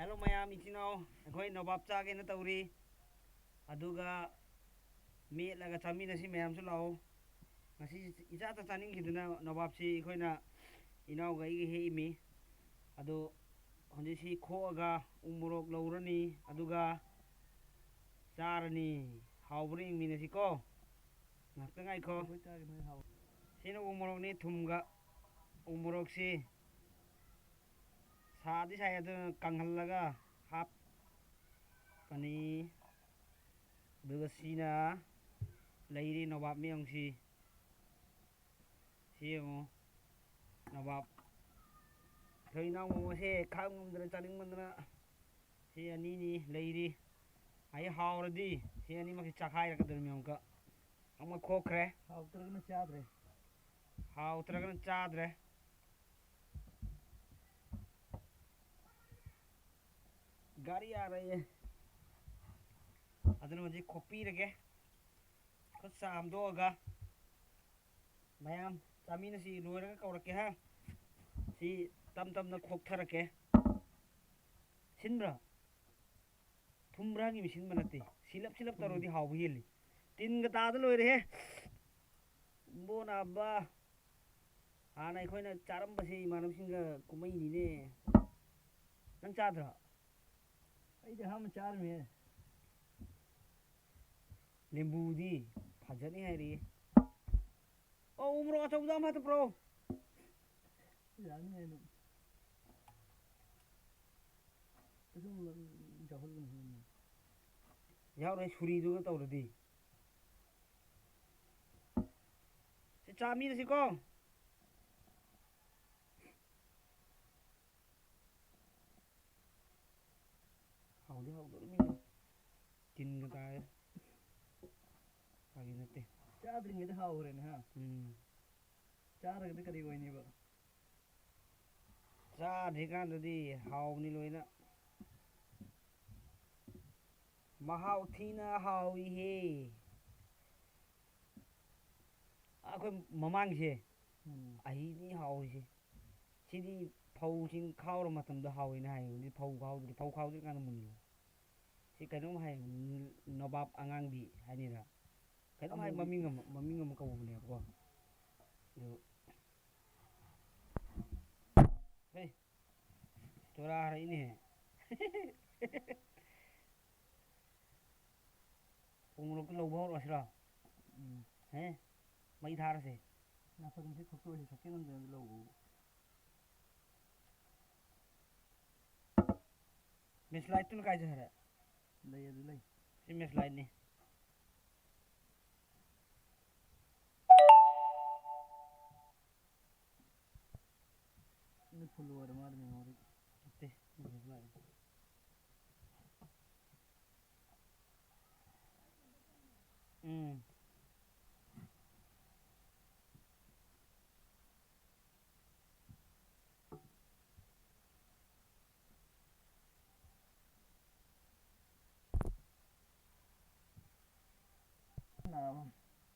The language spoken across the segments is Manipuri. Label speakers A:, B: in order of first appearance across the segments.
A: Hello mayam ichino akhoi nobab cha ge na tawri aduga laga chami na si mayam su lao ngasi icha ta chaning hiduna nobab si khoina inau ga ige he imi adu honji si kho aga umurok lawrani aduga charani hawbri mi na si ko ngakta ngai kho sino umurok ni thumga umurok si सादी शायद कंगल लगा हाफ पनी दुगसीना लैरी नवाब में अंशी सीमो नवाब थैना मो से खाम मुंदर चालिंग मंदना सी अनी नी लैरी आई हावरदी सी अनी मकी चखाई रखदर में उनका हम खोखरे हाउत्रगन चादरे गाड़ी आ रही है अदन मुझे कॉपी रखे खुद शाम दो होगा मैम चामी सी लोर का कौर के है सी तम तम न खोक थर के सिंब्रा थुम्ब्रा की मिशन बनती सिलप सिलप तरो दी हाउ हिली तीन गता द लोर है बो ना बा आना खोई ना चारम बसे मानव सिंह कुमई नी ने नंग चादरा
B: ऐसे हम चार में है
A: नींबू दी फजनी है री ओ उम्र अच्छा उदा मत प्रो
B: जानी है ना तो तुम जहल नहीं
A: यार रे छुरी दो तो दी से चामी न सिको हाउ दे मिल तीन गता है आगे नते
B: चार दिन में तो हाउ रहे ना चार अगर करी कोई नहीं बा
A: चार ठिकान दी हाउ नी लोइना महाउ थीना हाउ हे आखोई ममांग से अही नी हाउ से सिदी फौ सिंग खावर मतम द हाउ ina हाय नी फौ खाउ दी कान मुन si kanom hay nobab angang di hanira kanom hay mamingam ka bune ko yo hey tora har ini hai umro ko lobo ro asra हैं मई धार से
B: ना पर मुझे खुद को सके ना दे लो
A: मिसलाइट तो काय जहर
B: ले ये ले
A: सी मिसलाइट ने
B: ये फुल वर मार में और
A: ते मिसलाइट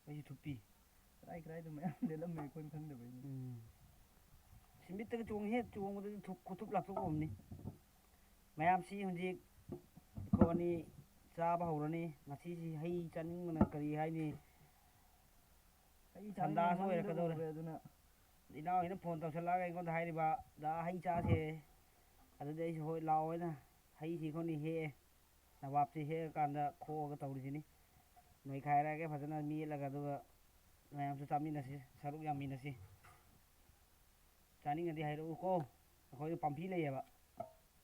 A: वही थुप्पी
B: क्राई तो मैं ले लम मैं कोई खंड भाई
A: सिमित तक चोंग हे चोंग तो थुप खुतुप लाक तो हमनी मयाम सी हुंजी कोनी चाबा हौरनी ngasi si hei chaning mana kari haini
B: hei
A: chanda so era kadore
B: aduna
A: inau ina phone tawsala ga ngon hairi ba da hei cha se adu dei hoi lao na hei si khoni he na wap si he kanda kho ga tawri sini noi khaira ge phajana mi laga du mayam su chami na si saruk yam mi na si chaning adi hairu ko khoi pampi le ya ba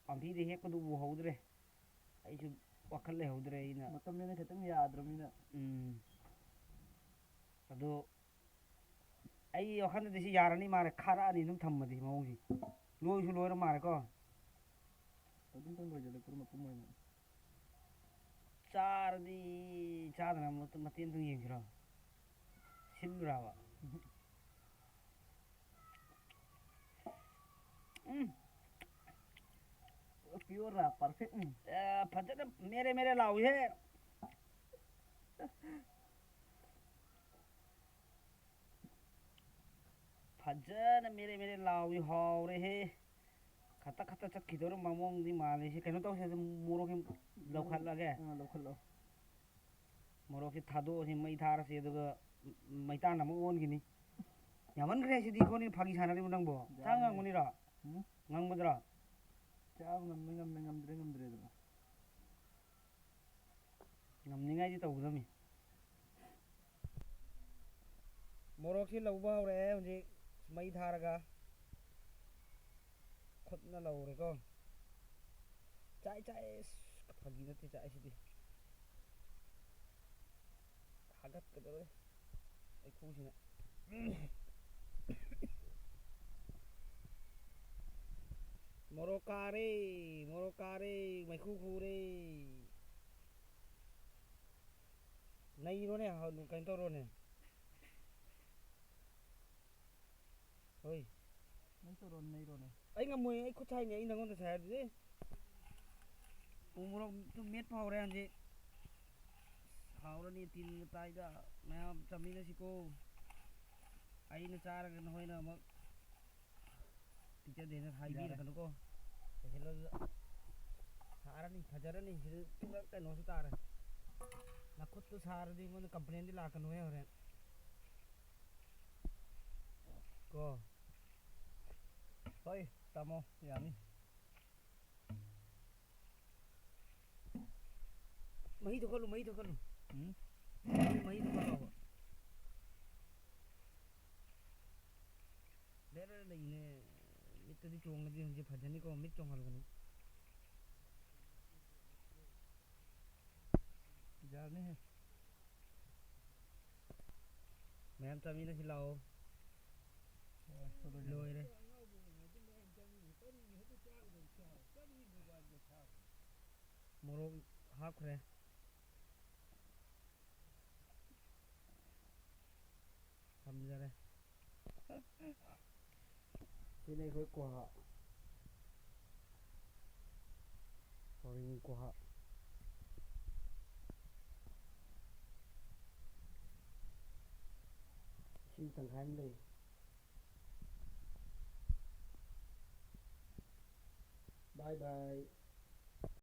A: pampi de he ko du bu houdre ai su wakal le houdre ina
B: matam ne khatang yaadramina
A: ado ai wakhan de si yarani mare khara ani num thammadi maungi loi su loi ra mare ko
B: adun tang loi jale pur mapum mai
A: चार दी चार ना मत मतीन तू ये करो सिलरावा
B: प्योर रहा परफेक्ट
A: फजर मेरे मेरे लाओ है फजर मेरे मेरे लाओ हो रहे ꯈꯇ ꯆꯠꯈꯤꯗꯧꯔꯕ ꯃꯑꯣꯡꯗꯤ ꯃꯥꯜꯂꯤ ꯁꯤ ꯀꯩꯅꯣ ꯇꯧꯁꯦ ꯑꯗꯨꯝ ꯃꯣꯔꯣꯛꯁꯤ ꯂꯧꯈꯠꯂꯒꯦ
B: ꯂꯧꯈꯠꯂꯣ
A: ꯃꯣꯔꯣꯛꯁꯤ ꯊꯥꯗꯣꯛꯑꯁꯤ ꯃꯩ ꯊꯥꯔꯁꯤ ꯑꯗꯨꯒ ꯃꯩꯇꯥꯟ ꯑꯃꯨꯛ ꯑꯣꯟꯈꯤꯅꯤ ꯌꯥꯝꯃꯟꯈ꯭ꯔꯦ ꯁꯤꯗꯤ ꯑꯩꯈꯣꯏꯅꯤ ꯐꯥꯒꯤ ꯁꯥꯟꯅꯔꯤꯕ ꯅꯪꯕꯣ ꯆꯥ ꯉꯥꯡꯕꯅꯤꯔꯣ ꯉꯥꯡꯕꯗ꯭ꯔꯣ
B: ꯆꯥꯕ ꯉꯝꯃꯦ ꯉꯝꯗ꯭ꯔꯦ ꯑꯗꯨꯅ
A: ꯉꯝꯅꯤꯉꯥꯏꯗꯤ ꯇꯧꯒꯗꯕꯅꯤ ꯃꯣꯔꯣꯛꯁꯤ ꯂꯧꯕ ꯍꯧꯔꯛꯑꯦ ꯍꯧꯖꯤꯛ ꯃꯩ ꯊꯥꯔꯒ ꯈꯨꯠꯅ ꯂꯧꯔꯦꯀꯣ ꯆꯥꯏ ꯐꯥꯒꯤ ꯅꯠꯇꯦ ꯆꯥꯏꯁꯤꯗꯤ ꯍꯥꯒꯠꯀꯗꯧꯔꯦ ꯑꯩꯈꯨꯁꯤꯅ ꯃꯣꯔꯣꯛ ꯀꯥꯔꯦ ꯃꯩꯈꯨ ꯈꯨꯔꯦ ꯅꯩꯔꯣꯅꯦ ꯀꯩꯅꯣ ꯇꯧꯔꯣꯅꯦ ꯍꯣꯏ
B: ꯅꯩꯔꯣꯅꯦ
A: ꯑꯩ ꯉꯝꯃꯣꯏ ꯑꯩ ꯈꯨꯠ ꯁꯥꯏꯅꯦ ꯑꯩ ꯅꯪꯉꯣꯟꯗ ꯁꯥꯏ ꯍꯥꯏꯕꯗꯨꯗꯤ ꯎ ꯃꯣꯔꯣꯛꯇꯨ ꯃꯦꯠꯄ ꯍꯧꯔꯦ ꯍꯧꯖꯤꯛ ꯍꯥꯎꯔꯅꯤ ꯇꯤꯟꯒ ꯇꯥꯏꯗ ꯃꯌꯥꯝ ꯆꯥꯃꯤꯟꯅꯁꯤꯀꯣ ꯑꯩꯅ ꯆꯥꯔꯒ ꯅꯈꯣꯏꯅ ꯑꯃꯨꯛ ꯄꯤꯖꯗꯦꯅ ꯍꯥꯏꯕꯤꯔꯛꯀꯅꯨꯀꯣ ꯆꯦꯁꯤꯜꯂꯣꯗꯨꯗ ꯁꯥꯔꯅꯤ ꯐꯖꯔꯅꯤ ꯁꯤꯗ ꯄꯨꯔꯥ ꯀꯩꯅꯣꯁꯨ ꯇꯥꯔꯦ ꯅꯈꯨꯠꯇꯨ ꯁꯥꯔꯗꯤ ꯑꯩꯉꯣꯟꯗ ꯀꯝꯄ꯭ꯂꯦꯟꯗꯤ ꯂꯥꯛꯀꯅꯨꯍꯦ ꯍꯣꯔꯦꯟ ꯀꯣ
B: ꯍꯣꯏ ꯇꯥꯃꯣ ꯌꯥꯅꯤ
A: ꯃꯍꯤ ꯊꯣꯛꯀꯠꯂꯨ ꯃꯍꯤ ꯊꯣꯛꯀꯠꯂꯨ ꯂꯩꯔ ꯂꯩꯅꯦ ꯃꯤꯠꯇꯗꯤ ꯆꯣꯡꯉꯗꯤ ꯍꯧꯖꯤꯛ ꯐꯖꯅꯤꯀꯣ ꯃꯤꯠ ꯆꯣꯡꯍꯜꯒꯅꯨ
B: ꯌꯥꯔꯅꯤꯍꯦ
A: ꯃꯌꯥꯝ ꯆꯥꯃꯤꯟꯅꯁꯤ ꯂꯥꯛꯑꯣ ꯂꯣꯏꯔꯦ ꯃꯣꯔꯣꯛ ꯍꯥꯞꯈ꯭ꯔꯦ ꯊꯝꯖꯔꯦ ꯁꯤꯅ ꯑꯩꯈꯣꯏ ꯀ꯭ꯋꯥ ꯍꯣꯔꯤꯡ ꯀ꯭ꯋꯥ ꯏꯁꯤꯡ ꯇꯪꯈꯥꯏ ꯑꯃ ꯂꯩ ꯕꯥꯏ ꯕꯥꯏ